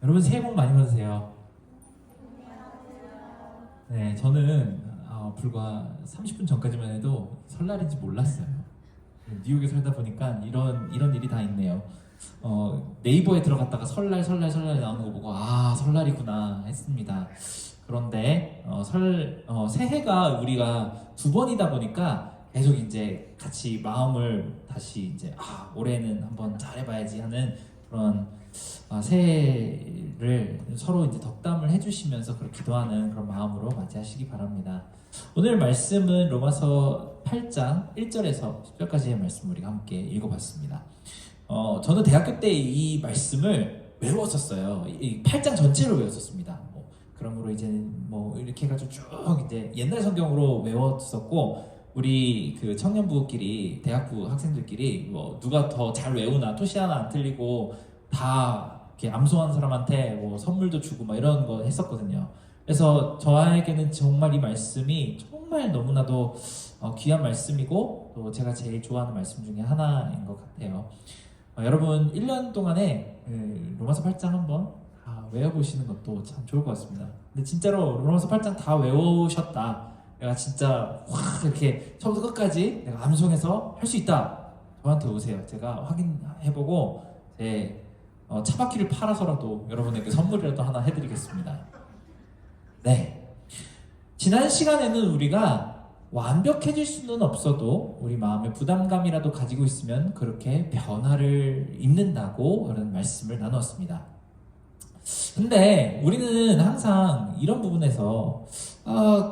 여러분 새해 복 많이 받으세요. 네, 저는 불과 30분 전까지만 해도 설날인지 몰랐어요. 뉴욕에 살다 보니까 이런 일이 다 있네요. 네이버에 들어갔다가 설날 나오는 거 보고 설날이구나 했습니다. 그런데 새해가 우리가 두 번이다 보니까 계속 이제 같이 마음을 다시 이제 올해는 한번 잘해봐야지 하는 그런 새해를 서로 이제 덕담을 해주시면서 그렇게 기도하는 그런 마음으로 맞이하시기 바랍니다. 오늘 말씀은 로마서 8장 1절에서 10절까지의 말씀 우리가 함께 읽어봤습니다. 저는 대학교 때 이 말씀을 외웠었어요. 이 8장 전체를 외웠었습니다. 그러므로 이제 이렇게 해가지고 쭉 이제 옛날 성경으로 외웠었고, 우리 그 청년부끼리 대학부 학생들끼리 누가 더 잘 외우나 토시 하나 안 틀리고 다 이렇게 암송하는 사람한테 선물도 주고 이런 거 했었거든요. 그래서 저에게는 정말 이 말씀이 정말 너무나도 귀한 말씀이고 또 제가 제일 좋아하는 말씀 중에 하나인 것 같아요. 여러분 1년 동안에 로마서 8장 한번 다 외워보시는 것도 참 좋을 것 같습니다. 근데 진짜로 로마서 8장 다 외우셨다, 내가 진짜 확 이렇게 처음부터 끝까지 내가 암송해서 할 수 있다, 저한테 오세요. 제가 확인해보고 제 차바퀴를 팔아서라도 여러분에게 선물이라도 하나 해드리겠습니다. 네, 지난 시간에는 우리가 완벽해질 수는 없어도 우리 마음에 부담감이라도 가지고 있으면 그렇게 변화를 입는다고 그런 말씀을 나누었습니다. 근데 우리는 항상 이런 부분에서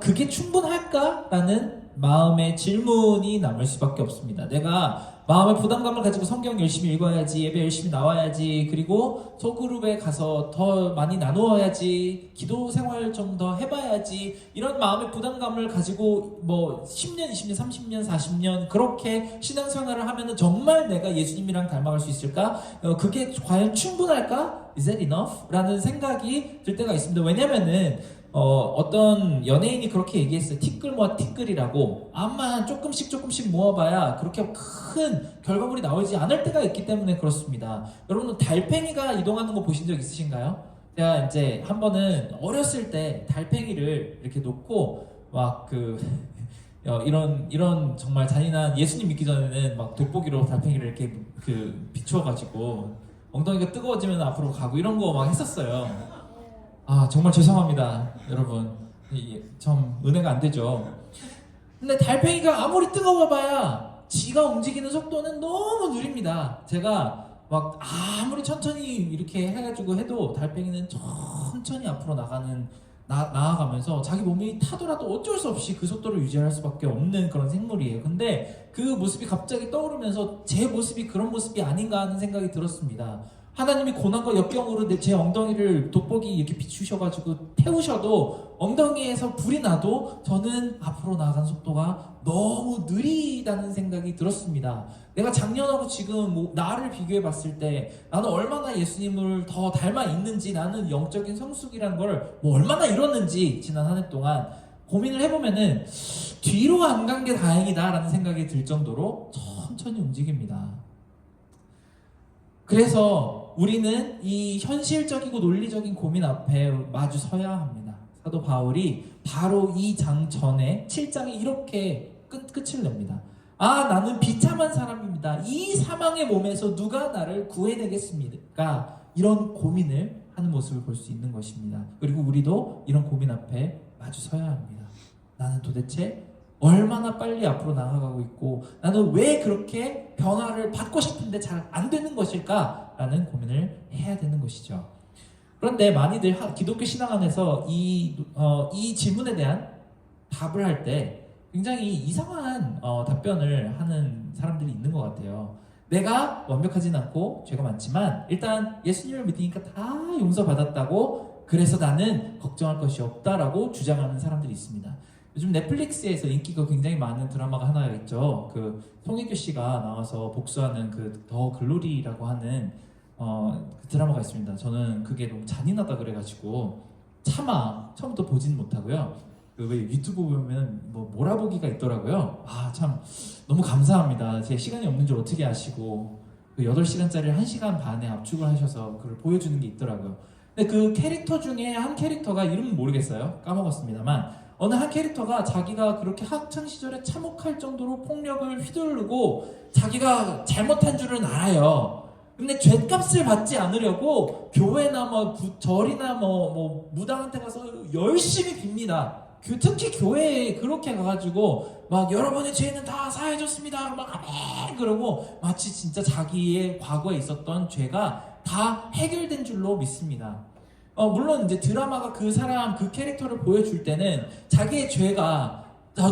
그게 충분할까? 라는 마음의 질문이 남을 수밖에 없습니다. 내가 마음의 부담감을 가지고 성경 열심히 읽어야지, 예배 열심히 나와야지, 그리고 소그룹에 가서 더 많이 나누어야지, 기도 생활 좀 더 해봐야지, 이런 마음의 부담감을 가지고 10년, 20년, 30년, 40년 그렇게 신앙생활을 하면은 정말 내가 예수님이랑 닮아갈 수 있을까? 그게 과연 충분할까? Is that enough? 라는 생각이 들 때가 있습니다. 왜냐면은 어떤 연예인이 그렇게 얘기했어요. 티끌 모아 티끌이라고. 암만 조금씩 모아봐야 그렇게 큰 결과물이 나오지 않을 때가 있기 때문에 그렇습니다. 여러분은 달팽이가 이동하는 거 보신 적 있으신가요? 제가 이제 한 번은 어렸을 때 달팽이를 이렇게 놓고 이런 정말 잔인한, 예수님 믿기 전에는 돋보기로 달팽이를 이렇게 비추어가지고 엉덩이가 뜨거워지면 앞으로 가고 이런 거 했었어요. 정말 죄송합니다, 여러분. 참 은혜가 안 되죠. 근데 달팽이가 아무리 뜨거워봐야 지가 움직이는 속도는 너무 느립니다. 제가 아무리 천천히 이렇게 해가지고 해도 달팽이는 천천히 앞으로 나아가면서 자기 몸이 타더라도 어쩔 수 없이 그 속도를 유지할 수밖에 없는 그런 생물이에요. 근데 그 모습이 갑자기 떠오르면서 제 모습이 그런 모습이 아닌가 하는 생각이 들었습니다. 하나님이 고난과 역경으로 제 엉덩이를 돋보기 이렇게 비추셔가지고 태우셔도 엉덩이에서 불이 나도 저는 앞으로 나아가는 속도가 너무 느리다는 생각이 들었습니다. 내가 작년하고 지금 나를 비교해 봤을 때 나는 얼마나 예수님을 더 닮아 있는지, 나는 영적인 성숙이라는 걸 얼마나 이뤘는지 지난 한 해 동안 고민을 해보면은 뒤로 안 간 게 다행이다 라는 생각이 들 정도로 천천히 움직입니다. 그래서 우리는 이 현실적이고 논리적인 고민 앞에 마주 서야 합니다. 사도 바울이 바로 이 장 전에 7장에 이렇게 끝을 냅니다. 나는 비참한 사람입니다. 이 사망의 몸에서 누가 나를 구해내겠습니까? 이런 고민을 하는 모습을 볼 수 있는 것입니다. 그리고 우리도 이런 고민 앞에 마주 서야 합니다. 나는 도대체 얼마나 빨리 앞으로 나아가고 있고, 나는 왜 그렇게 변화를 받고 싶은데 잘 안 되는 것일까? 라는 고민을 해야 되는 것이죠. 그런데 많이들 기독교 신앙 안에서 이 질문에 대한 답을 할 때 굉장히 이상한 답변을 하는 사람들이 있는 것 같아요. 내가 완벽하진 않고 죄가 많지만 일단 예수님을 믿으니까 다 용서받았다고, 그래서 나는 걱정할 것이 없다라고 주장하는 사람들이 있습니다. 요즘 넷플릭스에서 인기가 굉장히 많은 드라마가 하나 있죠. 송혜교 씨가 나와서 복수하는 더 글로리라고 하는 그 드라마가 있습니다. 저는 그게 너무 잔인하다 그래가지고 처음부터 보진 못하고요. 왜 유튜브 보면 몰아보기가 있더라고요. 참 너무 감사합니다. 제 시간이 없는 줄 어떻게 아시고 8시간짜리를 1시간 반에 압축을 하셔서 그걸 보여주는 게 있더라고요. 근데 그 캐릭터 중에 한 캐릭터가 이름은 모르겠어요. 까먹었습니다만 어느 한 캐릭터가 자기가 그렇게 학창 시절에 참혹할 정도로 폭력을 휘두르고 자기가 잘못한 줄은 알아요. 근데 죗값을 받지 않으려고 교회나 뭐 절이나 뭐 무당한테 가서 열심히 빕니다. 특히 교회에 그렇게 가가지고 막 여러분의 죄는 다 사해졌습니다. 막 아멘 그러고 마치 진짜 자기의 과거에 있었던 죄가 다 해결된 줄로 믿습니다. 물론 이제 드라마가 그 사람 그 캐릭터를 보여줄 때는 자기의 죄가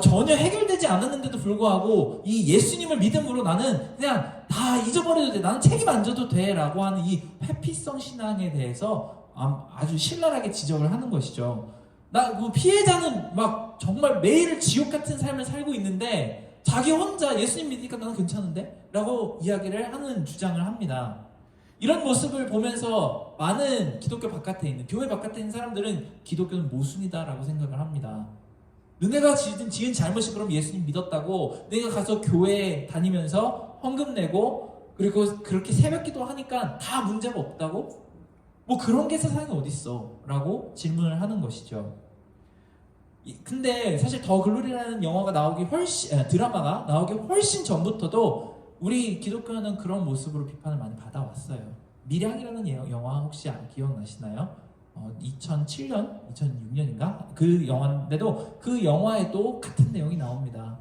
전혀 해결되지 않았는데도 불구하고 이 예수님을 믿음으로 나는 그냥 다 잊어버려도 돼, 나는 책임 안 져도 돼 라고 하는 이 회피성 신앙에 대해서 아주 신랄하게 지적을 하는 것이죠. 그 피해자는 막 정말 매일 지옥 같은 삶을 살고 있는데 자기 혼자 예수님 믿으니까 나는 괜찮은데? 라고 이야기를 하는 주장을 합니다. 이런 모습을 보면서 많은 기독교 바깥에 있는, 교회 바깥에 있는 사람들은 기독교는 모순이다 라고 생각을 합니다. 너네가 지은 잘못이 그럼 예수님 믿었다고 내가 가서 교회 다니면서 헌금 내고 그리고 그렇게 새벽기도 하니까 다 문제가 없다고? 뭐 그런 게 세상에 어딨어? 라고 질문을 하는 것이죠. 근데 사실 더 글로리라는 드라마가 나오기 훨씬 전부터도 우리 기독교는 그런 모습으로 비판을 많이 받아왔어요. 밀양이라는 영화 혹시 기억나시나요? 2007년, 2006년인가? 그 영화인데도 그 영화에도 같은 내용이 나옵니다.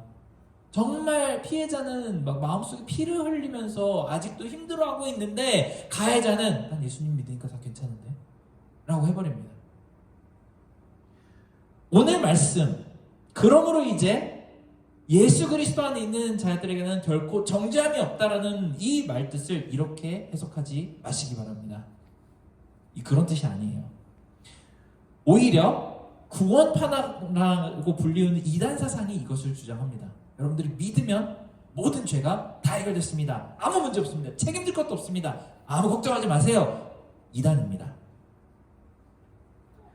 정말 피해자는 막 마음속에 피를 흘리면서 아직도 힘들어하고 있는데 가해자는 난 예수님 믿으니까 다 괜찮은데? 라고 해버립니다. 오늘 말씀, 그러므로 이제 예수 그리스도 안에 있는 자들에게는 결코 정죄함이 없다라는 이 말뜻을 이렇게 해석하지 마시기 바랍니다. 그런 뜻이 아니에요. 오히려 구원파라고 불리우는 이단 사상이 이것을 주장합니다. 여러분들이 믿으면 모든 죄가 다 해결됐습니다. 아무 문제 없습니다. 책임질 것도 없습니다. 아무 걱정하지 마세요. 이단입니다.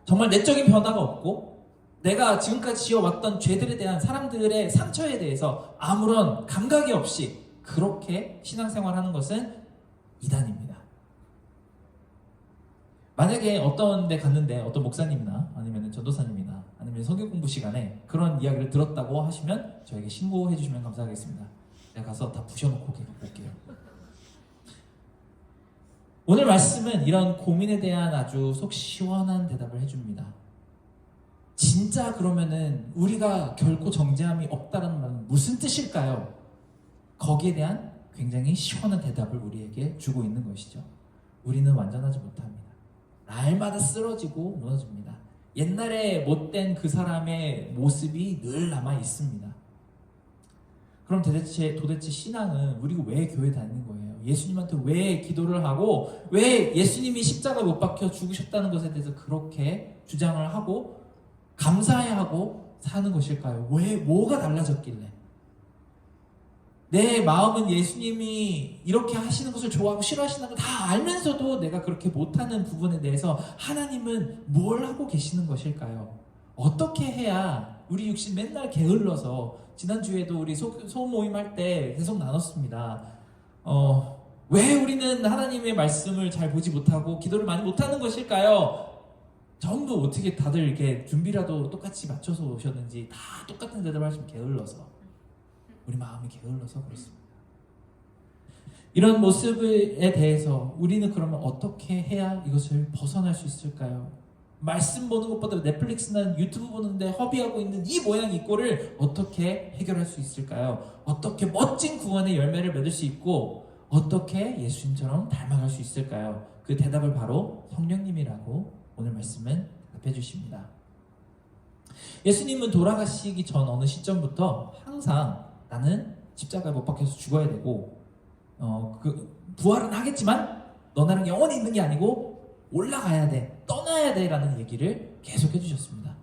정말 내적인 변화가 없고 내가 지금까지 지어왔던 죄들에 대한 사람들의 상처에 대해서 아무런 감각이 없이 그렇게 신앙생활하는 것은 이단입니다. 만약에 어떤 데 갔는데 어떤 목사님이나 아니면 전도사님이나 아니면 성경 공부 시간에 그런 이야기를 들었다고 하시면 저에게 신고해 주시면 감사하겠습니다. 제가 가서 다 부셔놓고 올게요. 오늘 말씀은 이런 고민에 대한 아주 속 시원한 대답을 해줍니다. 진짜 그러면은 우리가 결코 정죄함이 없다는 말은 무슨 뜻일까요? 거기에 대한 굉장히 시원한 대답을 우리에게 주고 있는 것이죠. 우리는 완전하지 못합니다. 날마다 쓰러지고 무너집니다. 옛날에 못된 그 사람의 모습이 늘 남아 있습니다. 그럼 도대체 신앙은 우리가 왜 교회 다니는 거예요? 예수님한테 왜 기도를 하고 왜 예수님이 십자가 못 박혀 죽으셨다는 것에 대해서 그렇게 주장을 하고 감사해야 하고 사는 것일까요? 왜 뭐가 달라졌길래? 내 마음은 예수님이 이렇게 하시는 것을 좋아하고 싫어하시는 걸 다 알면서도 내가 그렇게 못하는 부분에 대해서 하나님은 뭘 하고 계시는 것일까요? 어떻게 해야 우리 육신 맨날 게을러서 지난주에도 우리 소모임 할 때 계속 나눴습니다. 왜 우리는 하나님의 말씀을 잘 보지 못하고 기도를 많이 못하는 것일까요? 전부 어떻게 다들 이렇게 준비라도 똑같이 맞춰서 오셨는지 다 똑같은 대답을 하시면 게을러서 우리 마음이 게을러서 그렇습니다. 이런 모습에 대해서 우리는 그러면 어떻게 해야 이것을 벗어날 수 있을까요? 말씀 보는 것보다 넷플릭스나 유튜브 보는데 허비하고 있는 이 모양 이 꼴을 어떻게 해결할 수 있을까요? 어떻게 멋진 구원의 열매를 맺을 수 있고 어떻게 예수님처럼 닮아갈 수 있을까요? 그 대답을 바로 성령님이라고 오늘 말씀은 답해 주십니다. 예수님은 돌아가시기 전 어느 시점부터 항상 나는 십자가에 못 박혀서 죽어야 되고 부활은 하겠지만 너 나랑 영원히 있는 게 아니고 올라가야 돼, 떠나야 돼 라는 얘기를 계속 해주셨습니다.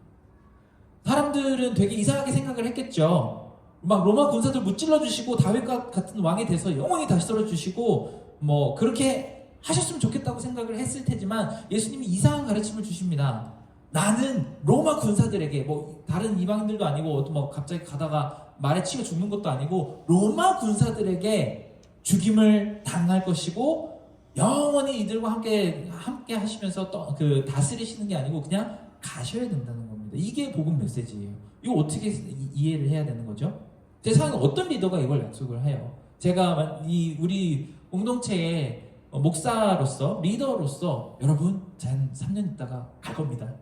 사람들은 되게 이상하게 생각을 했겠죠. 막 로마 군사들 무찔러 주시고 다윗과 같은 왕이 돼서 영원히 다시 썰어주시고 뭐 그렇게 하셨으면 좋겠다고 생각을 했을 테지만 예수님이 이상한 가르침을 주십니다. 나는 로마 군사들에게 뭐 다른 이방인들도 아니고 뭐 갑자기 가다가 말에 치여 죽는 것도 아니고 로마 군사들에게 죽임을 당할 것이고 영원히 이들과 함께 하시면서 또 그 다스리시는 게 아니고 그냥 가셔야 된다는 겁니다. 이게 복음 메시지예요. 이거 어떻게 이해를 해야 되는 거죠? 제 생각에 어떤 리더가 이걸 약속을 해요? 제가 우리 공동체의 목사로서 리더로서 여러분 전 3년 있다가 갈 겁니다.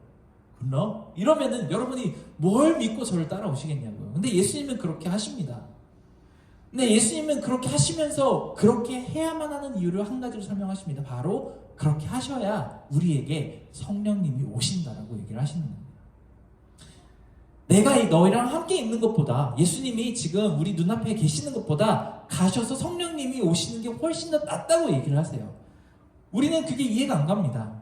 굿너? 이러면은 여러분이 뭘 믿고 저를 따라오시겠냐고요. 근데 예수님은 그렇게 하십니다. 근데 예수님은 그렇게 하시면서 그렇게 해야만 하는 이유를 한 가지로 설명하십니다. 바로 그렇게 하셔야 우리에게 성령님이 오신다라고 얘기를 하시는 겁니다. 내가 너희랑 함께 있는 것보다, 예수님이 지금 우리 눈앞에 계시는 것보다 가셔서 성령님이 오시는 게 훨씬 더 낫다고 얘기를 하세요. 우리는 그게 이해가 안 갑니다.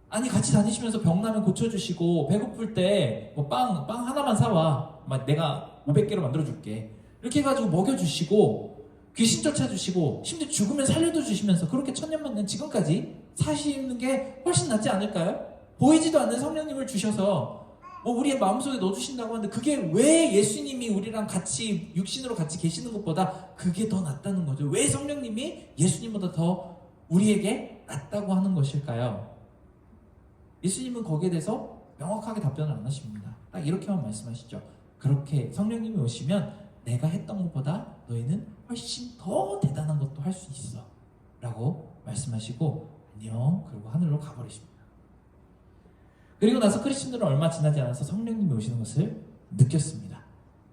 아니 같이 다니시면서 병나면 고쳐주시고 배고플 때 뭐 빵 하나만 사와, 내가 500개로 만들어줄게 이렇게 해가지고 먹여주시고 귀신 쫓아주시고 심지어 죽으면 살려도 주시면서 그렇게 천년만년 지금까지 사시는 게 훨씬 낫지 않을까요? 보이지도 않는 성령님을 주셔서 우리의 마음속에 넣어주신다고 하는데 그게 왜 예수님이 우리랑 같이 육신으로 같이 계시는 것보다 그게 더 낫다는 거죠? 왜 성령님이 예수님보다 더 우리에게 낫다고 하는 것일까요? 예수님은 거기에 대해서 명확하게 답변을 안 하십니다. 딱 이렇게만 말씀하시죠. 그렇게 성령님이 오시면 내가 했던 것보다 너희는 훨씬 더 대단한 것도 할 수 있어 라고 말씀하시고 안녕 그리고 하늘로 가버리십니다. 그리고 나서 크리스천들은 얼마 지나지 않아서 성령님이 오시는 것을 느꼈습니다.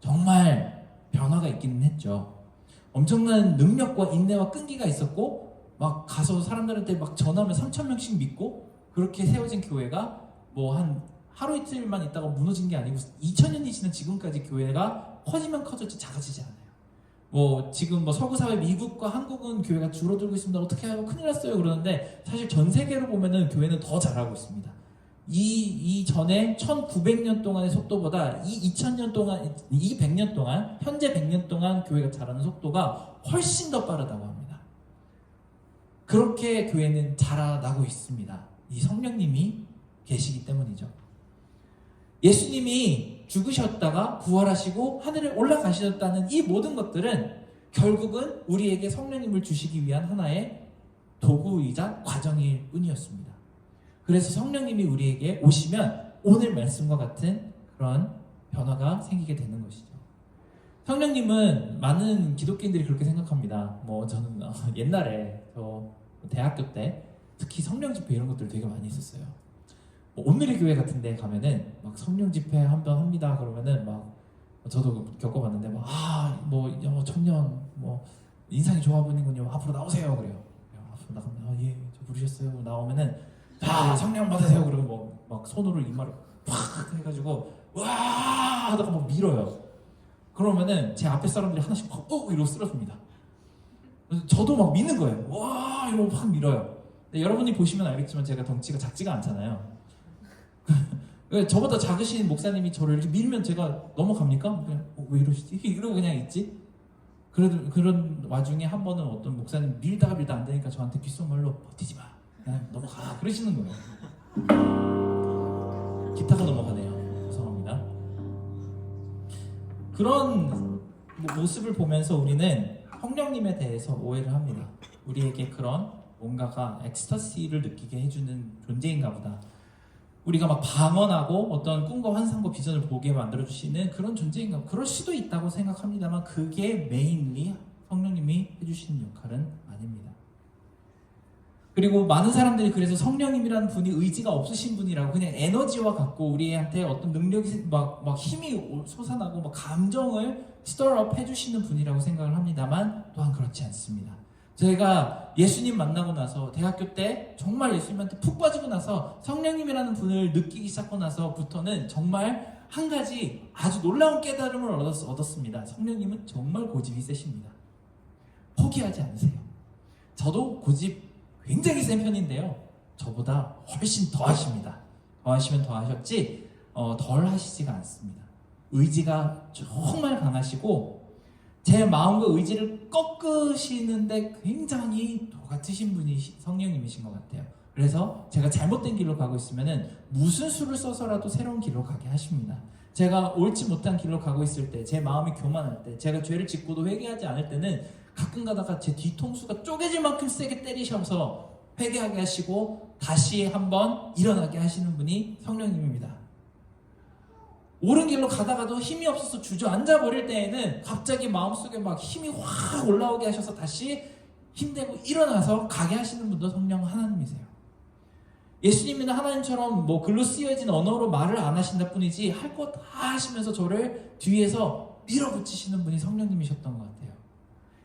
정말 변화가 있기는 했죠. 엄청난 능력과 인내와 끈기가 있었고 막 가서 사람들한테 막 전하면 3,000명씩 믿고 그렇게 세워진 교회가 뭐 한 하루 이틀만 있다가 무너진 게 아니고 2000년이 지난 지금까지 교회가 커지면 커졌지 작아지지 않아요. 지금 서구 사회 미국과 한국은 교회가 줄어들고 있습니다. 어떻게 하면 큰일 났어요 그러는데 사실 전 세계로 보면은 교회는 더 잘하고 있습니다. 이 전에 1900년 동안의 속도보다 이 2000년 동안, 이 100년 동안, 현재 100년 동안 교회가 자라는 속도가 훨씬 더 빠르다고 합니다. 그렇게 교회는 자라나고 있습니다. 이 성령님이 계시기 때문이죠. 예수님이 죽으셨다가 부활하시고 하늘에 올라가셨다는 이 모든 것들은 결국은 우리에게 성령님을 주시기 위한 하나의 도구이자 과정일 뿐이었습니다. 그래서 성령님이 우리에게 오시면 오늘 말씀과 같은 그런 변화가 생기게 되는 것이죠. 성령님은 많은 기독교인들이 그렇게 생각합니다. 저는 옛날에 대학교 때 특히 성령 집회 이런 것들 되게 많이 있었어요. 오늘의 교회 같은 데 가면은 막 성령 집회 한번 합니다 그러면은 저도 겪어봤는데 청년 인상이 좋아 보이는군요. 앞으로 나오세요 그래요. 앞으로 나가면 예, 저 부르셨어요. 나오면은 자 성령 받으세요 그러고 막 손으로 이마를 팍 해가지고 와 하다가 막 밀어요. 그러면은 제 앞에 사람들이 하나씩 이러고 쓰러집니다. 저도 막 미는 거예요. 와 이러고 팍 밀어요. 여러분이 보시면 알겠지만 제가 덩치가 작지가 않잖아요. 저보다 작으신 목사님이 저를 이렇게 밀면 제가 넘어갑니까? 그냥 왜 이러시지? 이러고 그냥 있지? 그래도 그런 와중에 한 번은 어떤 목사님 밀다가 안 되니까 저한테 귓속말로 버티지 마 그냥 넘어가 그러시는 거예요. 기타가 넘어가네요. 죄송합니다. 그런 모습을 보면서 우리는 성령님에 대해서 오해를 합니다. 우리에게 그런 뭔가가 엑스터시를 느끼게 해주는 존재인가 보다. 우리가 막 방언하고 어떤 꿈과 환상과 비전을 보게 만들어주시는 그런 존재인가, 그럴 수도 있다고 생각합니다만 그게 메인리 성령님이 해주시는 역할은 아닙니다. 그리고 많은 사람들이 그래서 성령님이라는 분이 의지가 없으신 분이라고 그냥 에너지와 같고 우리한테 어떤 능력이 막 힘이 솟아나고 막 감정을 스토어업 해주시는 분이라고 생각을 합니다만 또한 그렇지 않습니다. 제가 예수님 만나고 나서 대학교 때 정말 예수님한테 푹 빠지고 나서 성령님이라는 분을 느끼기 시작하고 나서부터는 정말 한 가지 아주 놀라운 깨달음을 얻었습니다. 성령님은 정말 고집이 세십니다. 포기하지 않으세요. 저도 고집 굉장히 센 편인데요. 저보다 훨씬 더 하십니다. 더 하시면 더 하셨지 덜 하시지가 않습니다. 의지가 정말 강하시고 제 마음과 의지를 꺾으시는데 굉장히 도같으신 분이 성령님이신 것 같아요. 그래서 제가 잘못된 길로 가고 있으면은 무슨 수를 써서라도 새로운 길로 가게 하십니다. 제가 옳지 못한 길로 가고 있을 때, 제 마음이 교만할 때, 제가 죄를 짓고도 회개하지 않을 때는 가끔 가다가 제 뒤통수가 쪼개질 만큼 세게 때리셔서 회개하게 하시고 다시 한번 일어나게 하시는 분이 성령님입니다. 옳은 길로 가다가도 힘이 없어서 주저앉아 버릴 때에는 갑자기 마음속에 막 힘이 확 올라오게 하셔서 다시 힘내고 일어나서 가게 하시는 분도 성령 하나님이세요. 예수님은 하나님처럼 뭐 글로 쓰여진 언어로 말을 안 하신다 뿐이지 할 거 다 하시면서 저를 뒤에서 밀어붙이시는 분이 성령님이셨던 것 같아요.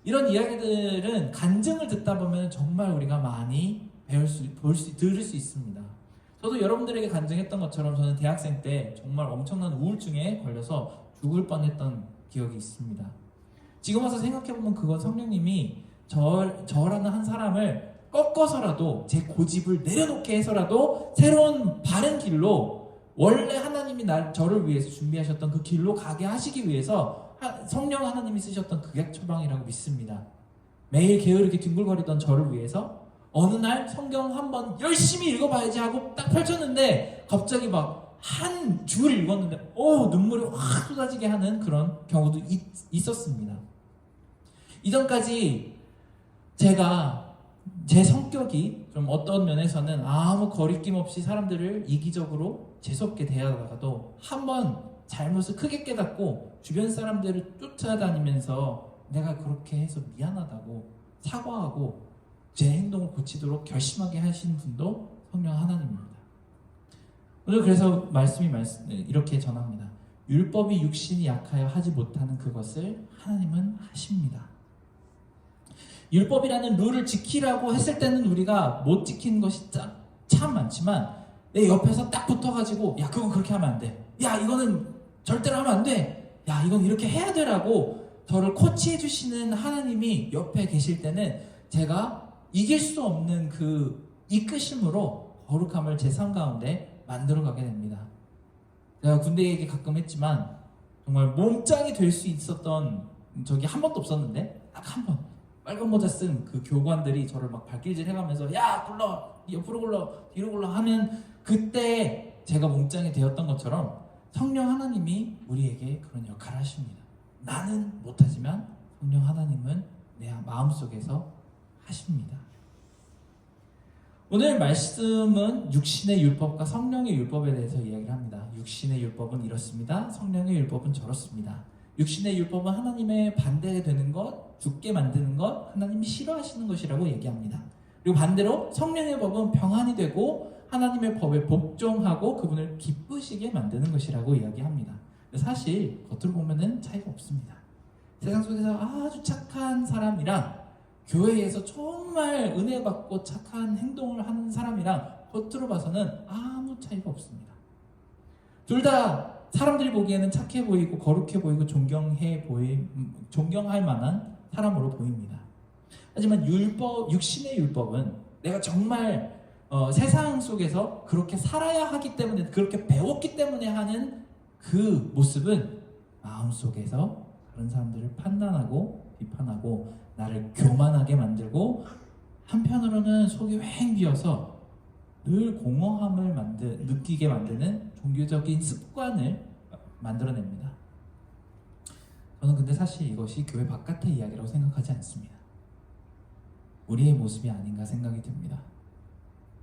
이런 이야기들은 간증을 듣다 보면 정말 우리가 많이 들을 수 있습니다. 저도 여러분들에게 간증했던 것처럼 저는 대학생 때 정말 엄청난 우울증에 걸려서 죽을 뻔했던 기억이 있습니다. 지금 와서 생각해보면 그건 성령님이 저라는 한 사람을 꺾어서라도 제 고집을 내려놓게 해서라도 새로운 바른 길로 원래 하나님이 저를 위해서 준비하셨던 그 길로 가게 하시기 위해서 성령 하나님이 쓰셨던 극약 처방이라고 믿습니다. 매일 게으르게 뒹굴거리던 저를 위해서 어느 날 성경 한번 열심히 읽어봐야지 하고 딱 펼쳤는데 갑자기 막 한 줄 읽었는데 눈물이 확 쏟아지게 하는 그런 경우도 있었습니다. 이전까지 제가 제 성격이 좀 어떤 면에서는 아무 거리낌 없이 사람들을 이기적으로 재수없게 대하다가도 한번 잘못을 크게 깨닫고 주변 사람들을 쫓아다니면서 내가 그렇게 해서 미안하다고 사과하고 제 행동을 고치도록 결심하게 하시는 분도 성령 하나님입니다. 오늘 그래서 말씀이 이렇게 전합니다. 율법이 육신이 약하여 하지 못하는 그것을 하나님은 하십니다. 율법이라는 룰을 지키라고 했을 때는 우리가 못 지키는 것이 참 많지만 내 옆에서 딱 붙어가지고 야 그건 그렇게 하면 안 돼. 야 이거는 절대로 하면 안 돼. 야 이건 이렇게 해야 돼라고 저를 코치해 주시는 하나님이 옆에 계실 때는 제가 이길 수 없는 그 이끄심으로 거룩함을 제 삶 가운데 만들어가게 됩니다. 제가 군대 얘기 가끔 했지만 정말 몸짱이 될 수 있었던 적이 한 번도 없었는데 딱 한 번 빨간 모자 쓴 그 교관들이 저를 막 발길질 해가면서 야 굴러 옆으로 굴러 뒤로 굴러 하면 그때 제가 몸짱이 되었던 것처럼 성령 하나님이 우리에게 그런 역할을 하십니다. 나는 못하지만 성령 하나님은 내 마음속에서 하십니다. 오늘 말씀은 육신의 율법과 성령의 율법에 대해서 이야기를 합니다. 육신의 율법은 이렇습니다. 성령의 율법은 저렇습니다. 육신의 율법은 하나님의 반대되는 것, 죽게 만드는 것, 하나님이 싫어하시는 것이라고 얘기합니다. 그리고 반대로 성령의 법은 평안이 되고 하나님의 법에 복종하고 그분을 기쁘시게 만드는 것이라고 이야기합니다. 사실 겉으로 보면은 차이가 없습니다. 세상 속에서 아주 착한 사람이랑 교회에서 정말 은혜 받고 착한 행동을 하는 사람이랑 겉으로 봐서는 아무 차이가 없습니다. 둘 다 사람들이 보기에는 착해 보이고 거룩해 보이고 존경할 만한 사람으로 보입니다. 하지만 육신의 율법은 내가 정말 세상 속에서 그렇게 살아야 하기 때문에 그렇게 배웠기 때문에 하는 그 모습은 마음속에서 다른 사람들을 판단하고 비판하고 나를 교만하게 만들고 한편으로는 속이 휑 비어서 늘 공허함을 느끼게 만드는 종교적인 습관을 만들어냅니다. 저는 근데 사실 이것이 교회 바깥의 이야기라고 생각하지 않습니다. 우리의 모습이 아닌가 생각이 듭니다.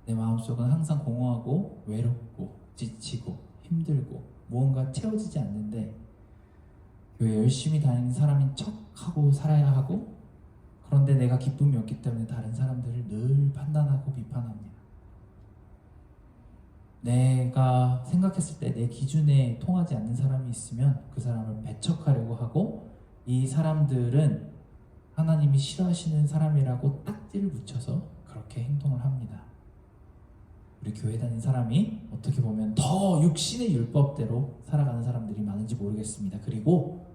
내 마음속은 항상 공허하고 외롭고 지치고 힘들고 무언가 채워지지 않는데 교회 열심히 다니는 사람인 척하고 살아야 하고 그런데 내가 기쁨이 없기 때문에 다른 사람들을 늘 판단하고 비판합니다. 내가 생각했을 때 내 기준에 통하지 않는 사람이 있으면 그 사람을 배척하려고 하고 이 사람들은 하나님이 싫어하시는 사람이라고 딱지를 붙여서 그렇게 행동을 합니다. 우리 교회 다니는 사람이 어떻게 보면 더 육신의 율법대로 살아가는 사람들이 많은지 모르겠습니다. 그리고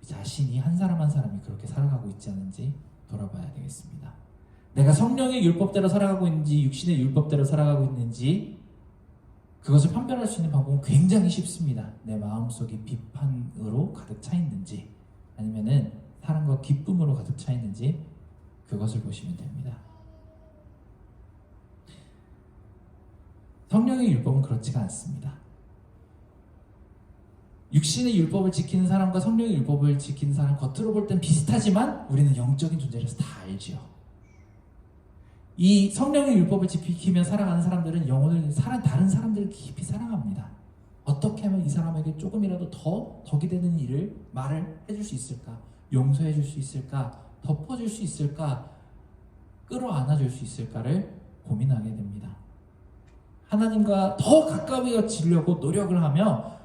자신이 한 사람 한 사람이 그렇게 살아가고 있지 않은지 돌아봐야 되겠습니다. 내가 성령의 율법대로 살아가고 있는지 육신의 율법대로 살아가고 있는지 그것을 판별할 수 있는 방법은 굉장히 쉽습니다. 내 마음속이 비판으로 가득 차 있는지 아니면은 사랑과 기쁨으로 가득 차 있는지 그것을 보시면 됩니다. 성령의 율법은 그렇지가 않습니다. 육신의 율법을 지키는 사람과 성령의 율법을 지키는 사람 겉으로 볼 땐 비슷하지만 우리는 영적인 존재라서 다 알지요. 이 성령의 율법을 지키며 살아가는 사람들은 영혼을 다른 사람들을 깊이 사랑합니다. 어떻게 하면 이 사람에게 조금이라도 더 덕이 되는 일을 말을 해줄 수 있을까? 용서해 줄 수 있을까? 덮어줄 수 있을까? 끌어안아줄 수 있을까를 고민하게 됩니다. 하나님과 더 가까워지려고 노력을 하며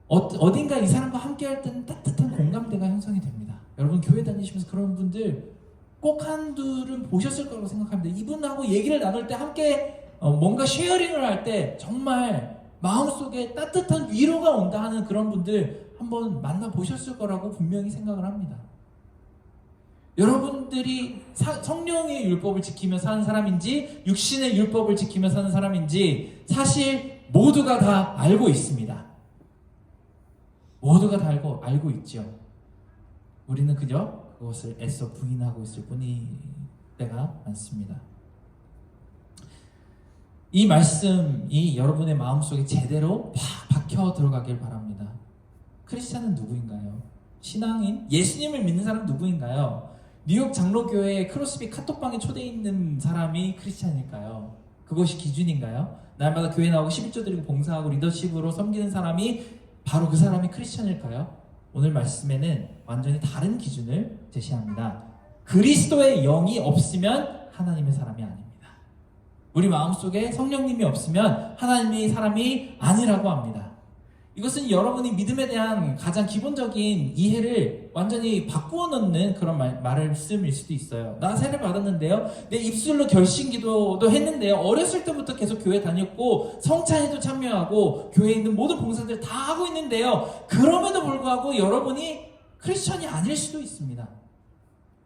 어딘가 이 사람과 함께 할 때는 따뜻한 공감대가 형성이 됩니다. 여러분 교회 다니시면서 그런 분들 꼭 한둘은 보셨을 거라고 생각합니다. 이분하고 얘기를 나눌 때 함께 뭔가 쉐어링을 할 때 정말 마음속에 따뜻한 위로가 온다 하는 그런 분들 한번 만나보셨을 거라고 분명히 생각을 합니다. 여러분들이 성령의 율법을 지키며 사는 사람인지 육신의 율법을 지키며 사는 사람인지 사실 모두가 다 알고 있습니다. 모두가 다 알고 있죠. 우리는 그저 그것을 애써 부인하고 있을 뿐이 때가 많습니다. 이 말씀이 여러분의 마음속에 제대로 팍 박혀 들어가길 바랍니다. 크리스찬은 누구인가요? 신앙인? 예수님을 믿는 사람은 누구인가요? 뉴욕 장로교회 크로스비 카톡방에 초대해 있는 사람이 크리스찬일까요? 그것이 기준인가요? 날마다 교회 나오고 11조 드리고 봉사하고 리더십으로 섬기는 사람이 바로 그 사람이 크리스찬일까요? 오늘 말씀에는 완전히 다른 기준을 제시합니다. 그리스도의 영이 없으면 하나님의 사람이 아닙니다. 우리 마음속에 성령님이 없으면 하나님의 사람이 아니라고 합니다. 이것은 여러분이 믿음에 대한 가장 기본적인 이해를 완전히 바꾸어 놓는 그런 말씀일 수도 있어요. 나 세례 받았는데요. 내 입술로 결신기도도 했는데요. 어렸을 때부터 계속 교회 다녔고 성찬에도 참여하고 교회에 있는 모든 봉사들 다 하고 있는데요. 그럼에도 불구하고 여러분이 크리스천이 아닐 수도 있습니다.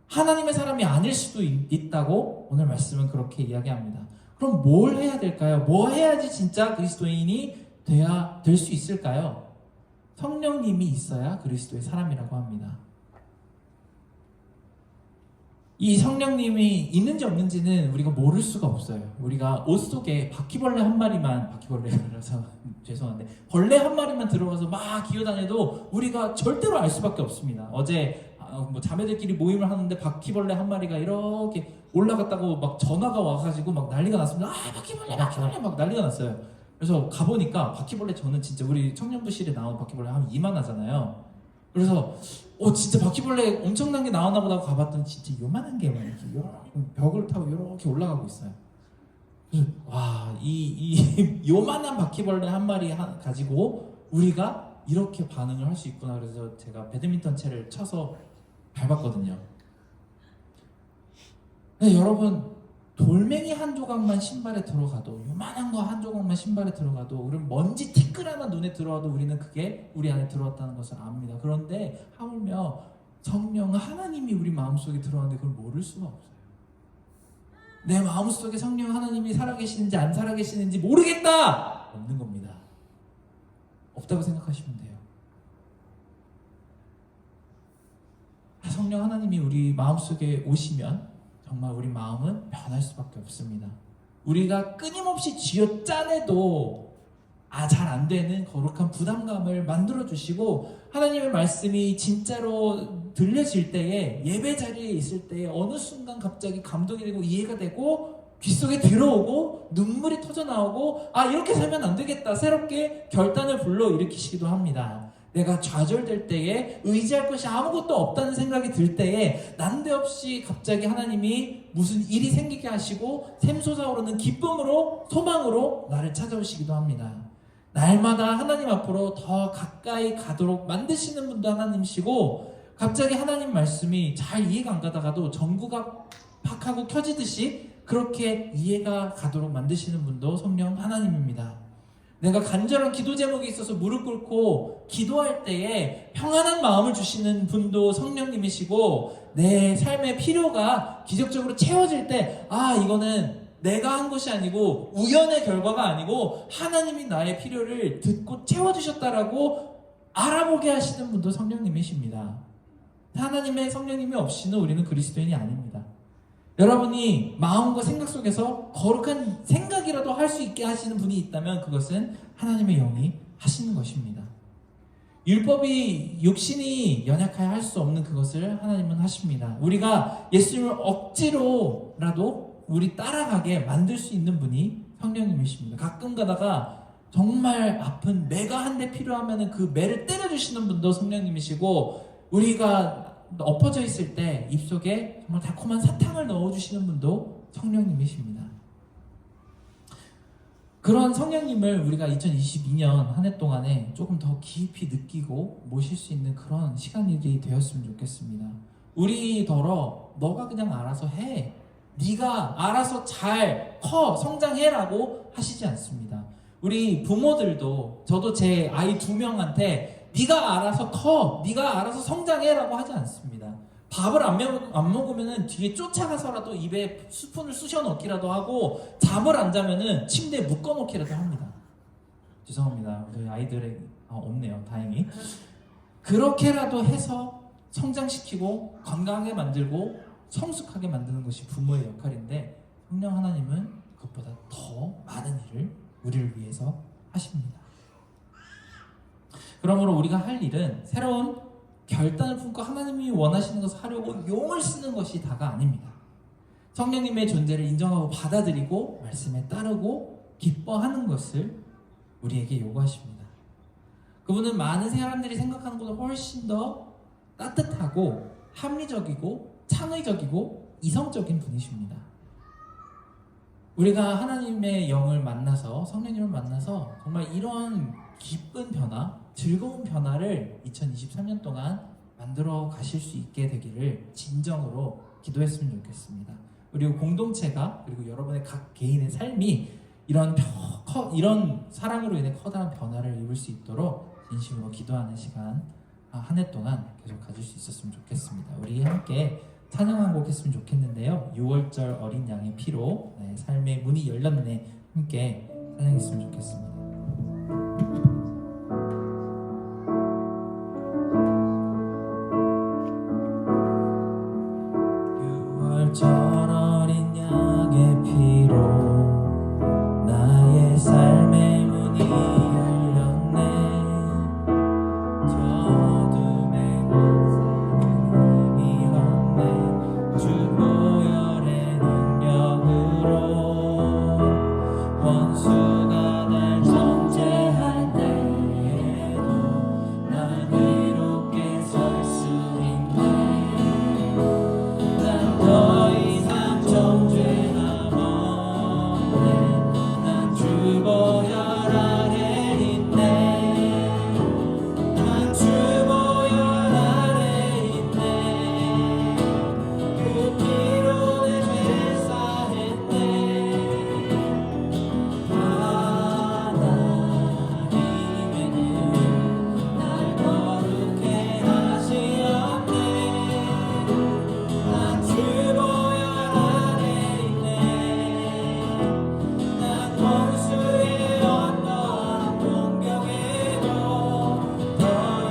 하나님의 사람이 아닐 수도 있다고 오늘 말씀은 그렇게 이야기합니다. 그럼 뭘 해야 될까요? 뭐 해야지 진짜 그리스도인이 될 수 있을까요? 성령님이 있어야 그리스도의 사람이라고 합니다. 이 성령님이 있는지 없는지는 우리가 모를 수가 없어요. 우리가 옷 속에 바퀴벌레 한 마리만, 바퀴벌레라서 죄송한데 벌레 한 마리만 들어가서 막 기어다녀도 우리가 절대로 알 수밖에 없습니다. 어제 자매들끼리 모임을 하는데 바퀴벌레 한 마리가 이렇게 올라갔다고 막 전화가 와가지고 막 난리가 났습니다. 바퀴벌레 막 난리가 났어요. 그래서 가보니까 바퀴벌레, 저는 진짜 우리 청년부실에 나온 바퀴벌레 하면 이만하잖아요. 그래서 진짜 바퀴벌레 엄청난 게 나왔나 보다 하고 가봤더니 진짜 요만한 게 막 이렇게 벽을 타고 이렇게 올라가고 있어요. 그래서 이 요만한 바퀴벌레 한 마리 가지고 우리가 이렇게 반응을 할 수 있구나. 그래서 제가 배드민턴 채를 쳐서 밟았거든요. 근데 여러분, 돌멩이 한 조각만 신발에 들어가도, 요만한 거 한 조각만 신발에 들어가도, 우리는 먼지 티끌 하나 눈에 들어와도 우리는 그게 우리 안에 들어왔다는 것을 압니다. 그런데 하물며 성령 하나님이 우리 마음속에 들어왔는데 그걸 모를 수가 없어요. 내 마음속에 성령 하나님이 살아계시는지 안 살아계시는지 모르겠다! 없는 겁니다. 없다고 생각하시면 돼요. 성령 하나님이 우리 마음속에 오시면 정말 우리 마음은 변할 수밖에 없습니다. 우리가 끊임없이 쥐어짜내도 잘 안 되는 거룩한 부담감을 만들어주시고, 하나님의 말씀이 진짜로 들려질 때에, 예배 자리에 있을 때에 어느 순간 갑자기 감동이 되고 이해가 되고 귓속에 들어오고 눈물이 터져나오고 이렇게 살면 안 되겠다, 새롭게 결단을 불러일으키시기도 합니다. 내가 좌절될 때에, 의지할 것이 아무것도 없다는 생각이 들 때에 난데없이 갑자기 하나님이 무슨 일이 생기게 하시고 샘솟아오르는 기쁨으로, 소망으로 나를 찾아오시기도 합니다. 날마다 하나님 앞으로 더 가까이 가도록 만드시는 분도 하나님이시고, 갑자기 하나님 말씀이 잘 이해가 안 가다가도 전구가 팍 하고 켜지듯이 그렇게 이해가 가도록 만드시는 분도 성령 하나님입니다. 내가 간절한 기도 제목이 있어서 무릎 꿇고 기도할 때에 평안한 마음을 주시는 분도 성령님이시고, 내 삶의 필요가 기적적으로 채워질 때 이거는 내가 한 것이 아니고 우연의 결과가 아니고 하나님이 나의 필요를 듣고 채워주셨다라고 알아보게 하시는 분도 성령님이십니다. 하나님의 성령님이 없이는 우리는 그리스도인이 아닙니다. 여러분이 마음과 생각 속에서 거룩한 생각이라도 할 수 있게 하시는 분이 있다면 그것은 하나님의 영이 하시는 것입니다. 율법이 육신이 연약하여 할 수 없는 그것을 하나님은 하십니다. 우리가 예수님을 억지로라도 우리 따라가게 만들 수 있는 분이 성령님이십니다. 가끔 가다가 정말 아픈 매가 한 대 필요하면 그 매를 때려주시는 분도 성령님이시고, 우리가 엎어져 있을 때 입속에 정말 달콤한 사탕을 넣어주시는 분도 성령님이십니다. 그런 성령님을 우리가 2022년 한 해 동안에 조금 더 깊이 느끼고 모실 수 있는 그런 시간이 되었으면 좋겠습니다. 우리더러 너가 그냥 알아서 해, 네가 알아서 잘 커 성장해라고 하시지 않습니다. 우리 부모들도, 저도 제 아이 2명한테 네가 알아서 커, 네가 알아서 성장해라고 하지 않습니다. 밥을 안 먹으면 뒤에 쫓아가서라도 입에 스푼을 쑤셔 넣기라도 하고, 잠을 안 자면 침대에 묶어 놓기라도 합니다. 죄송합니다. 저희 아이들의 없네요, 다행히. 그렇게라도 해서 성장시키고 건강하게 만들고 성숙하게 만드는 것이 부모의 역할인데, 성령 하나님은 그것보다 더 많은 일을 우리를 위해서 하십니다. 그러므로 우리가 할 일은 새로운 결단을 품고 하나님이 원하시는 것을 하려고 용을 쓰는 것이 다가 아닙니다. 성령님의 존재를 인정하고 받아들이고 말씀에 따르고 기뻐하는 것을 우리에게 요구하십니다. 그분은 많은 사람들이 생각하는 것보다 훨씬 더 따뜻하고 합리적이고 창의적이고 이성적인 분이십니다. 우리가 하나님의 영을 만나서, 성령님을 만나서 정말 이런 기쁜 변화, 즐거운 변화를 2023년 동안 만들어 가실 수 있게 되기를 진정으로 기도했으면 좋겠습니다. 그리고 공동체가, 그리고 여러분의 각 개인의 삶이 이런 사랑으로 인해 커다란 변화를 입을 수 있도록 진심으로 기도하는 시간 한 해 동안 계속 가질 수 있었으면 좋겠습니다. 우리 함께 찬양 한 곡 했으면 좋겠는데요. 6월절 어린 양의 피로 삶의 문이 열렸네, 함께 찬양했으면 좋겠습니다. 절 어린 양의 피로 나의 삶의 문이 열렸네. 저 어둠의 권세는 힘이 없네. 주 보혈의 능력으로 원수가 날 정죄할 때에도 난 이롭게 설 수 있네. 더 이상 정죄함 없네. 난 주 보혈 아래 있네. 난 주 보혈 아래 있네. 그 피로 내 죄 사했네. 하나님의 그 날 거룩해 하시었네. 난 주 보혈 아래 있네. 난 원수의 어떠한 공격에도 더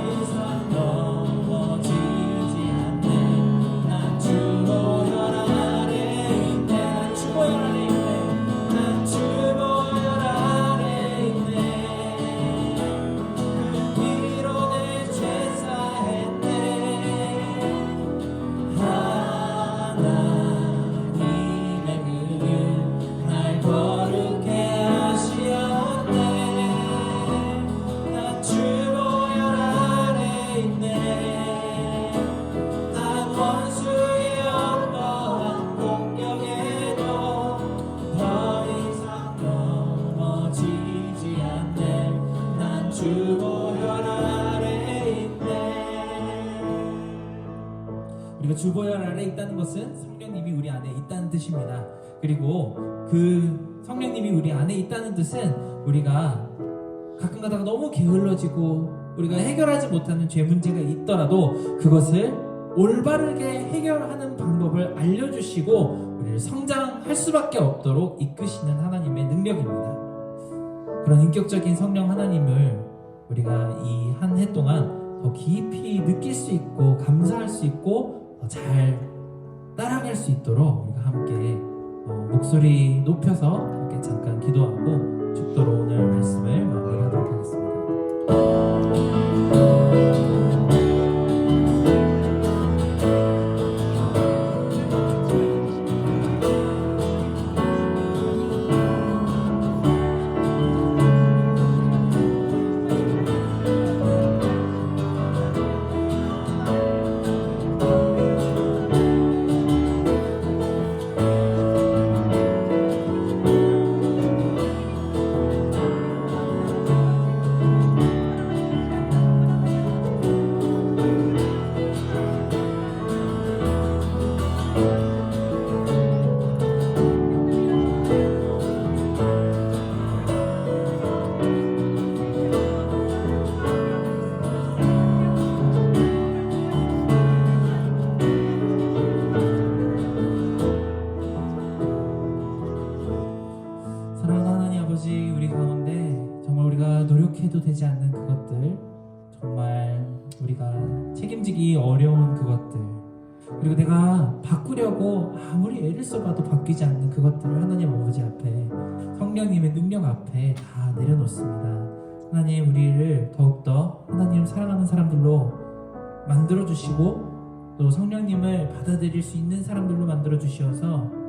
이상 넘어지지 않네. 난 주 보혈 아래 있네. 난 주 보혈 아래 있네. 난 주 보혈 아래 있네. 그 피로 내 죄 사했네. 하나님의 그 날 거룩해 하시었네. 난 주 보혈 아래 있네. 난 원수의 어떠한 공격에도 더 이상 넘어지지 않네. 난 주 보혈 아래 있네. 우리가 주 보혈 아래 있다는 것은 성령님이 우리 안에 있다는 뜻입니다. 그리고 그 성령님이 우리 안에 있다는 뜻은 우리가 가끔 가다가 너무 게을러지고 우리가 해결하지 못하는 죄 문제가 있더라도 그것을 올바르게 해결하는 방법을 알려주시고 우리를 성장할 수밖에 없도록 이끄시는 하나님의 능력입니다. 그런 인격적인 성령 하나님을 우리가 이 한 해 동안 더 깊이 느낄 수 있고 감사할 수 있고 더 잘 따라갈 수 있도록 우리가 함께 목소리 높여서 함께 잠깐 기도하고 죽도록 오늘 말씀을 마무리하도록 하겠습니다. 아버지, 우리 가운데 정말 우리가 노력해도 되지 않는 그것들, 정말 우리가 책임지기 어려운 그것들, 그리고 내가 바꾸려고 아무리 애를 써봐도 바뀌지 않는 그것들을 하나님 아버지 앞에, 성령님의 능력 앞에 다 내려놓습니다. 하나님, 우리를 더욱더 하나님 사랑하는 사람들로 만들어주시고 또 성령님을 받아들일 수 있는 사람들로 만들어주시어서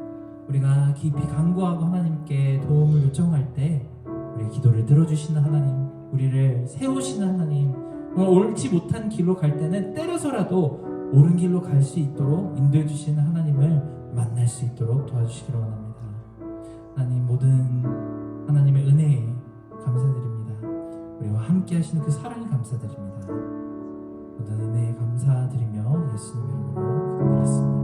우리가 깊이 간구하고 하나님께 도움을 요청할 때 우리의 기도를 들어주시는 하나님, 우리를 세우시는 하나님, 옳지 못한 길로 갈 때는 때려서라도 옳은 길로 갈 수 있도록 인도해 주시는 하나님을 만날 수 있도록 도와주시기를 원합니다. 하나님, 모든 하나님의 은혜에 감사드립니다. 우리와 함께 하시는 그 사랑에 감사드립니다. 모든 은혜에 감사드리며 예수님 이름으로 기도드렸습니다.